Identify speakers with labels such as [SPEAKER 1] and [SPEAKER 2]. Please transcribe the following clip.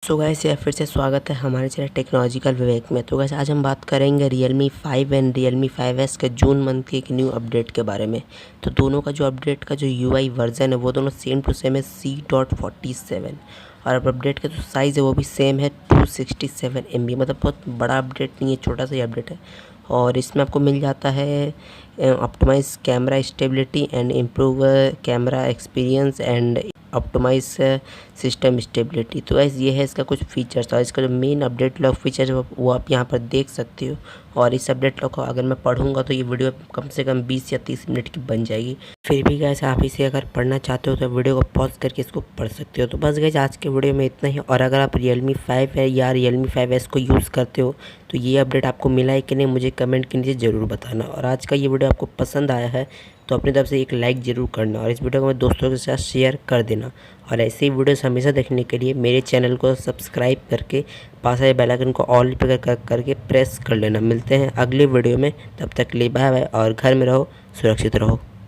[SPEAKER 1] So guys यार फिर से स्वागत है हमारे चैनल टेक्नोलॉजिकल विवेक में। तो गाइस आज हम बात करेंगे Realme 5 एंड Realme 5S के जून मंथ के एक न्यू अपडेट के बारे में। तो दोनों का जो अपडेट का जो UI वर्जन है वो दोनों सेम टू सेम है C.47 और अब अपडेट का जो साइज़ है वो भी सेम है 267 MB। मतलब बहुत बड़ा अपडेट नहीं है, छोटा सा ही अपडेट है। और इसमें आपको मिल जाता है optimise camera stability and improve camera experience and optimise system stability. तो गाइस ये है इसका कुछ फीचर्स और इसका जो मेन अपडेट लॉग फीचर है वो आप यहाँ पर देख सकते हो। और इस अपडेट लॉग को अगर मैं पढ़ूंगा तो ये वीडियो कम से कम 20 या 30 मिनट की बन जाएगी। फिर भी गाइस आप इसे अगर पढ़ना चाहते हो तो वीडियो को पॉज करके इसको पढ़ सकते हो। तो बस गाइस आज के वीडियो में इतना ही। और अगर आप Realme 5 है या Realme 5S को यूज़ करते हो तो ये अपडेट आपको मिला है कि नहीं मुझे कमेंट के नीचे ज़रूर बताना। और आज का ये वीडियो आपको पसंद आया है तो अपनी तरफ से एक लाइक ज़रूर करना और इस वीडियो को अपने दोस्तों के साथ शेयर कर देना। और ऐसे ही वीडियोस हमेशा देखने के लिए मेरे चैनल को सब्सक्राइब करके पास आए बेल आइकन को ऑल पे करके प्रेस कर लेना। मिलते हैं अगले वीडियो में, तब तक के लिए बाय बाय और घर में रहो, सुरक्षित रहो।